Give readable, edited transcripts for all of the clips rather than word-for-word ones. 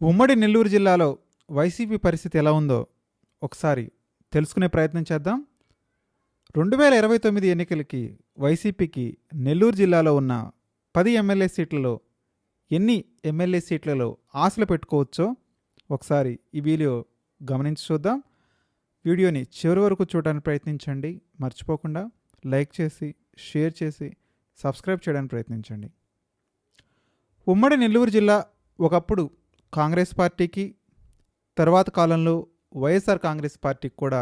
ఉమ్మడి నెల్లూరు జిల్లాలో వైసీపీ పరిస్థితి ఎలా ఉందో ఒకసారి తెలుసుకునే ప్రయత్నం చేద్దాం. 2029 ఎన్నికలకి వైసీపీకి నెల్లూరు జిల్లాలో ఉన్న 10 ఎమ్మెల్యే సీట్లలో ఎన్ని ఎమ్మెల్యే సీట్లలో ఆశలు పెట్టుకోవచ్చో ఒకసారి ఈ వీడియో గమనించి చూద్దాం. వీడియోని చివరి వరకు చూడడానికి ప్రయత్నించండి. మర్చిపోకుండా లైక్ చేసి, షేర్ చేసి, సబ్స్క్రైబ్ చేయడానికి ప్రయత్నించండి. ఉమ్మడి నెల్లూరు జిల్లా ఒకప్పుడు కాంగ్రెస్ పార్టీకి, తర్వాత కాలంలో వైఎస్ఆర్ కాంగ్రెస్ పార్టీకి కూడా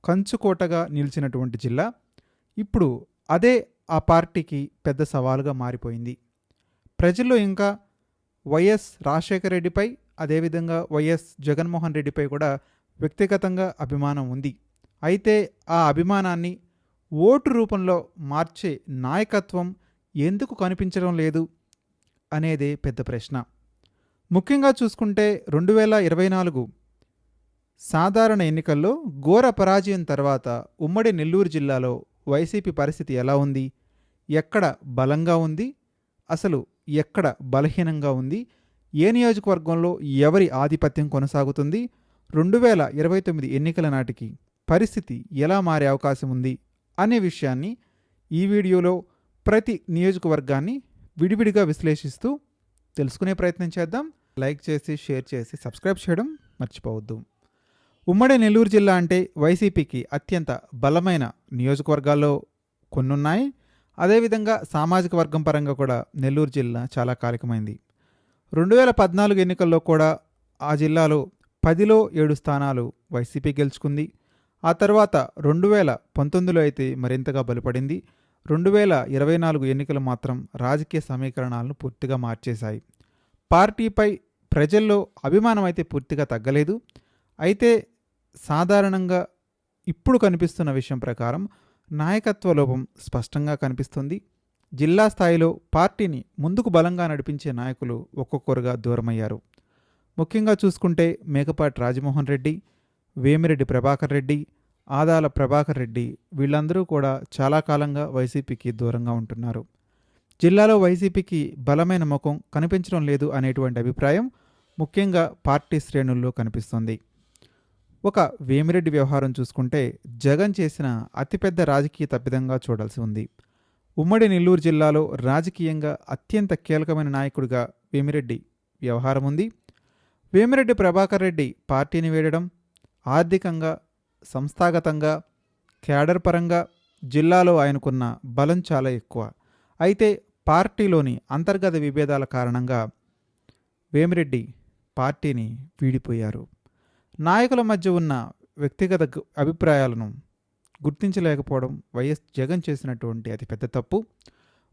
కంచుకోటగా నిలిచినటువంటి జిల్లా ఇప్పుడు అదే ఆ పార్టీకి పెద్ద సవాలుగా మారిపోయింది. ప్రజల్లో ఇంకా వైఎస్ రాజశేఖర రెడ్డిపై, అదేవిధంగా వైఎస్ జగన్మోహన్ రెడ్డిపై కూడా వ్యక్తిగతంగా అభిమానం ఉంది. అయితే ఆ అభిమానాన్ని ఓటు రూపంలో మార్చే నాయకత్వం ఎందుకు కనిపించడం లేదు అనేదే పెద్ద ప్రశ్న. ముఖ్యంగా చూసుకుంటే 2024 సాధారణ ఎన్నికల్లో ఘోర పరాజయం తర్వాత ఉమ్మడి నెల్లూరు జిల్లాలో వైసీపీ పరిస్థితి ఎలా ఉంది, ఎక్కడ బలంగా ఉంది, అసలు ఎక్కడ బలహీనంగా ఉంది, ఏ నియోజకవర్గంలో ఎవరి ఆధిపత్యం కొనసాగుతుంది, 2029 ఎన్నికల నాటికి పరిస్థితి ఎలా మారే అవకాశం ఉంది అనే విషయాన్ని ఈ వీడియోలో ప్రతి నియోజకవర్గాన్ని విడివిడిగా విశ్లేషిస్తూ తెలుసుకునే ప్రయత్నం చేద్దాం. లైక్ చేసి, షేర్ చేసి, సబ్స్క్రైబ్ చేయడం మర్చిపోవద్దు. ఉమ్మడి నెల్లూరు జిల్లా అంటే వైసీపీకి అత్యంత బలమైన నియోజకవర్గాల్లో కొన్నున్నాయి. అదేవిధంగా సామాజిక వర్గం పరంగా కూడా నెల్లూరు జిల్లా చాలా కీలకమైంది. 2014 ఎన్నికల్లో కూడా ఆ జిల్లాలో 10లో 7 స్థానాలు వైసీపీ గెలుచుకుంది. ఆ తర్వాత 2019లో అయితే మరింతగా బలపడింది. 2024 ఎన్నికలు మాత్రం రాజకీయ సమీకరణాలను పూర్తిగా మార్చేశాయి. పార్టీపై ప్రజల్లో అభిమానం అయితే పూర్తిగా తగ్గలేదు. అయితే సాధారణంగా ఇప్పుడు కనిపిస్తున్న విషయం ప్రకారం నాయకత్వ లోపం స్పష్టంగా కనిపిస్తుంది. జిల్లా స్థాయిలో పార్టీని ముందుకు బలంగా నడిపించే నాయకులు ఒక్కొక్కరుగా దూరమయ్యారు. ముఖ్యంగా చూసుకుంటే మేకపాటి రాజమోహన్ రెడ్డి, వేమిరెడ్డి ప్రభాకర్ రెడ్డి, ఆదాల ప్రభాకర్ రెడ్డి వీళ్ళందరూ కూడా చాలా కాలంగా వైసీపీకి దూరంగా ఉంటున్నారు. జిల్లాలో వైసీపీకి బలమైన ముఖం కనిపించడం లేదు అనేటువంటి అభిప్రాయం ముఖ్యంగా పార్టీ శ్రేణుల్లో కనిపిస్తుంది. ఒక వేమిరెడ్డి వ్యవహారం చూసుకుంటే జగన్ చేసిన అతిపెద్ద రాజకీయ తప్పిదంగా చూడాల్సి ఉంది. ఉమ్మడి నెల్లూరు జిల్లాలో రాజకీయంగా అత్యంత కీలకమైన నాయకుడిగా వేమిరెడ్డి వ్యవహారం ఉంది. వేమిరెడ్డి ప్రభాకర్ రెడ్డి పార్టీని వీడడం ఆర్థికంగా, సంస్థాగతంగా, క్యాడర్ పరంగా జిల్లాలో ఆయనకున్న బలం చాలా ఎక్కువ. అయితే పార్టీలోని అంతర్గత విభేదాల కారణంగా వేమిరెడ్డి పార్టీని వీడిపోయారు. నాయకుల మధ్య ఉన్న వ్యక్తిగత అభిప్రాయాలను గుర్తించలేకపోవడం వైఎస్ జగన్ చేసినటువంటి అతిపెద్ద తప్పు.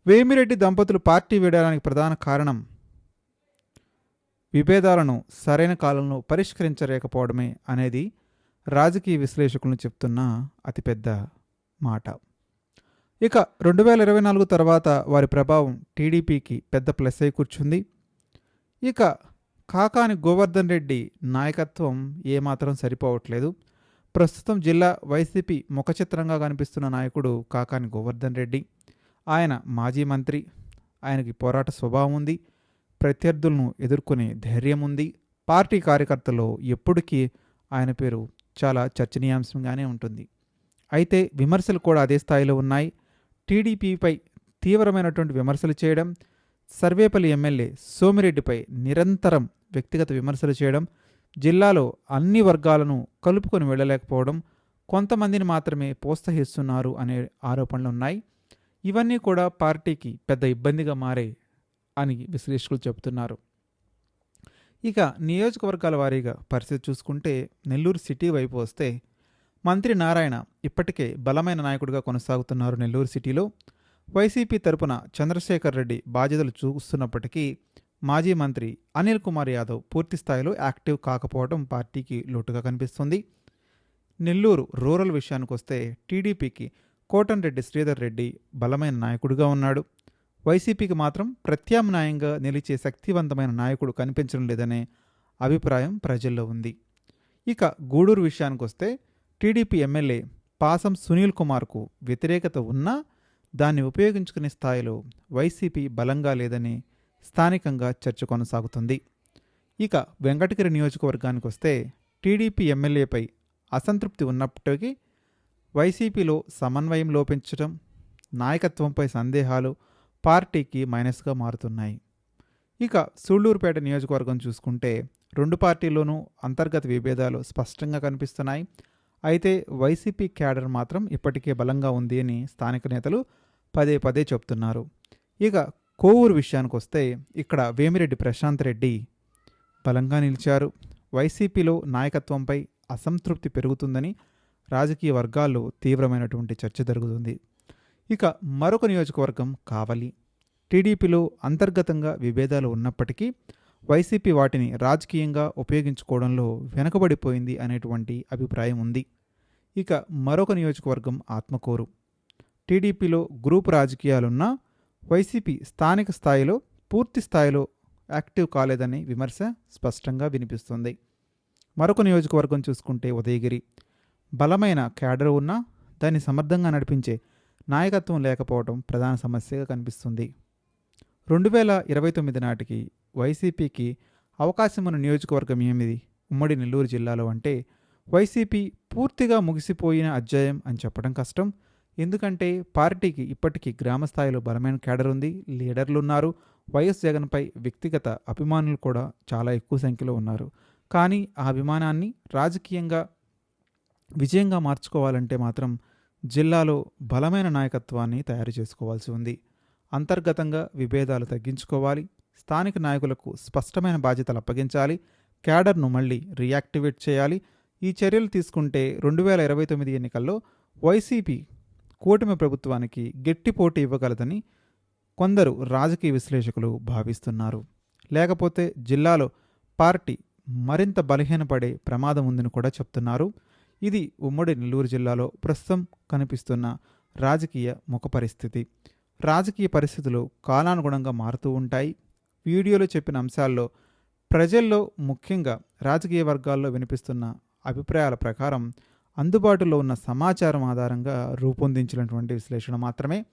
వేమిరెడ్డి దంపతులు పార్టీ వీడడానికి ప్రధాన కారణం విభేదాలను సరైన కాలంలో పరిష్కరించలేకపోవడమే అనేది రాజకీయ విశ్లేషకులను చెప్తున్న అతిపెద్ద మాట. ఇక 2024 తర్వాత వారి ప్రభావం టీడీపీకి పెద్ద ప్లస్ అయి కూర్చుంది. ఇక కాకాని గోవర్ధన్ రెడ్డి నాయకత్వం ఏమాత్రం సరిపోవట్లేదు. ప్రస్తుతం జిల్లా వైసీపీ ముఖచిత్రంగా కనిపిస్తున్న నాయకుడు కాకాని గోవర్ధన్ రెడ్డి. ఆయన మాజీ మంత్రి, ఆయనకి పోరాట స్వభావం ఉంది, ప్రత్యర్థులను ఎదుర్కొనే ధైర్యం ఉంది. పార్టీ కార్యకర్తల్లో ఎప్పటికీ ఆయన పేరు చాలా చర్చనీయాంశంగానే ఉంటుంది. అయితే విమర్శలు కూడా అదే స్థాయిలో ఉన్నాయి. టీడీపీపై తీవ్రమైనటువంటి విమర్శలు చేయడం, సర్వేపల్లి ఎమ్మెల్యే సోమిరెడ్డిపై నిరంతరం వ్యక్తిగత విమర్శలు చేయడం, జిల్లాలో అన్ని వర్గాలను కలుపుకొని వెళ్ళలేకపోవడం, కొంతమందిని మాత్రమే ప్రోత్సహిస్తున్నారు అనే ఆరోపణలు ఉన్నాయి. ఇవన్నీ కూడా పార్టీకి పెద్ద ఇబ్బందిగా మారే అని విశ్లేషకులు చెబుతున్నారు. ఇక నియోజకవర్గాల వారీగా పరిస్థితి చూసుకుంటే నెల్లూరు సిటీ వైపు వస్తే మంత్రి నారాయణ ఇప్పటికే బలమైన నాయకుడిగా కొనసాగుతున్నారు. నెల్లూరు సిటీలో వైసీపీ తరపున చంద్రశేఖర్ రెడ్డి బాధ్యతలు చూస్తున్నప్పటికీ మాజీ మంత్రి అనిల్ కుమార్ యాదవ్ పూర్తి స్థాయిలో యాక్టివ్ కాకపోవడం పార్టీకి లోటుగా కనిపిస్తుంది. నెల్లూరు రూరల్ విషయానికి వస్తే టీడీపీకి కోటంరెడ్డి శ్రీధర్ రెడ్డి బలమైన నాయకుడిగా ఉన్నాడు. వైసీపీకి మాత్రం ప్రత్యామ్నాయంగా నిలిచే శక్తివంతమైన నాయకుడు కనిపించడం లేదనే అభిప్రాయం ప్రజల్లో ఉంది. ఇక గూడూరు విషయానికి వస్తే టీడీపీ ఎమ్మెల్యే పాసం సునీల్ కుమార్కు వ్యతిరేకత ఉన్నా దాన్ని ఉపయోగించుకునే స్థాయిలో వైసీపీ బలంగా లేదని స్థానికంగా చర్చ కొనసాగుతుంది. ఇక వెంకటగిరి నియోజకవర్గానికి వస్తే టీడీపీ ఎమ్మెల్యేపై అసంతృప్తి ఉన్నప్పటికీ వైసీపీలో సమన్వయం లోపించడం, నాయకత్వంపై సందేహాలు పార్టీకి మైనస్గా మారుతున్నాయి. ఇక సూళ్లూరుపేట నియోజకవర్గం చూసుకుంటే రెండు పార్టీల్లోనూ అంతర్గత విభేదాలు స్పష్టంగా కనిపిస్తున్నాయి. అయితే వైసీపీ క్యాడర్ మాత్రం ఇప్పటికే బలంగా ఉంది అని స్థానిక నేతలు పదే పదే చెప్తున్నారు. ఇక కోవూరు విషయానికి వస్తే ఇక్కడ వేమిరెడ్డి ప్రశాంత్ రెడ్డి బలంగా నిలిచారు. వైసీపీలో నాయకత్వంపై అసంతృప్తి పెరుగుతుందని రాజకీయ వర్గాల్లో తీవ్రమైనటువంటి చర్చ జరుగుతుంది. ఇక మరొక నియోజకవర్గం కావలి. టీడీపీలో అంతర్గతంగా విభేదాలు ఉన్నప్పటికీ వైసీపీ వాటిని రాజకీయంగా ఉపయోగించుకోవడంలో వెనకబడిపోయింది అనేటువంటి అభిప్రాయం ఉంది. ఇక మరొక నియోజకవర్గం ఆత్మకూరు. టీడీపీలో గ్రూప్ రాజకీయాలున్నా వైసీపీ స్థానిక స్థాయిలో పూర్తి స్థాయిలో యాక్టివ్ కాలేదనే విమర్శ స్పష్టంగా వినిపిస్తుంది. మరొక నియోజకవర్గం చూసుకుంటే ఉదయగిరి. బలమైన క్యాడర్ ఉన్నా దాన్ని సమర్థంగా నడిపించే నాయకత్వం లేకపోవడం ప్రధాన సమస్యగా కనిపిస్తుంది. 2029 నాటికి వైసీపీకి అవకాశం ఉన్న నియోజకవర్గం ఏమిది ఉమ్మడి నెల్లూరు జిల్లాలో అంటే వైసీపీ పూర్తిగా ముగిసిపోయిన అధ్యాయం అని చెప్పడం కష్టం. ఎందుకంటే పార్టీకి ఇప్పటికీ గ్రామస్థాయిలో బలమైన క్యాడర్ ఉంది, లీడర్లు ఉన్నారు. వైఎస్ జగన్పై వ్యక్తిగత అభిమానులు కూడా చాలా ఎక్కువ సంఖ్యలో ఉన్నారు. కానీ ఆ అభిమానాన్ని రాజకీయంగా విజయంగా మార్చుకోవాలంటే మాత్రం జిల్లాలో బలమైన నాయకత్వాన్ని తయారు చేసుకోవాల్సి ఉంది. అంతర్గతంగా విభేదాలు తగ్గించుకోవాలి. స్థానిక నాయకులకు స్పష్టమైన బాధ్యతలు అప్పగించాలి. క్యాడర్ను మళ్ళీ రీయాక్టివేట్ చేయాలి. ఈ చర్యలు తీసుకుంటే 2029 ఎన్నికల్లో వైసీపీ కూటమి ప్రభుత్వానికి గట్టి పోటీ ఇవ్వగలదని కొందరు రాజకీయ విశ్లేషకులు భావిస్తున్నారు. లేకపోతే జిల్లాలో పార్టీ మరింత బలహీనపడే ప్రమాదం ఉందని కూడా చెప్తున్నారు. ఇది ఉమ్మడి నెల్లూరు జిల్లాలో ప్రస్తుతం కనిపిస్తున్న రాజకీయ ముఖ పరిస్థితి. రాజకీయ పరిస్థితులు కాలానుగుణంగా మారుతూ ఉంటాయి. వీడియోలో చెప్పిన అంశాల్లో ప్రజల్లో ముఖ్యంగా రాజకీయ వర్గాల్లో వినిపిస్తున్న అభిప్రాయాల ప్రకారం అందుబాటులో ఉన్న సమాచారం ఆధారంగా రూపొందించినటువంటి విశ్లేషణ మాత్రమే.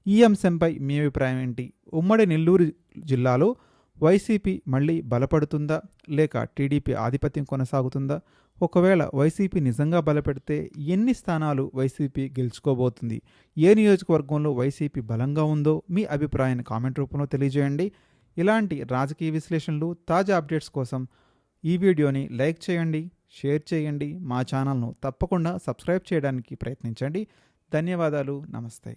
ఈ అంశంపై మీ అభిప్రాయం ఏంటి? ఉమ్మడి నెల్లూరు జిల్లాలో వైసీపీ మళ్ళీ బలపడుతుందా లేక టీడీపీ ఆధిపత్యం కొనసాగుతుందా? ఒకవేళ వైసీపీ నిజంగా బలపెడితే ఎన్ని స్థానాలు వైసీపీ గెలుచుకోబోతుంది? ఏ నియోజకవర్గంలో వైసీపీ బలంగా ఉందో మీ అభిప్రాయాన్ని కామెంట్ రూపంలో తెలియజేయండి. ఇలాంటి రాజకీయ విశ్లేషణలు, తాజా అప్డేట్స్ కోసం ఈ వీడియోని లైక్ చేయండి, షేర్ చేయండి. మా ఛానల్ను తప్పకుండా సబ్స్క్రైబ్ చేయడానికి ప్రయత్నించండి. ధన్యవాదాలు. నమస్తే.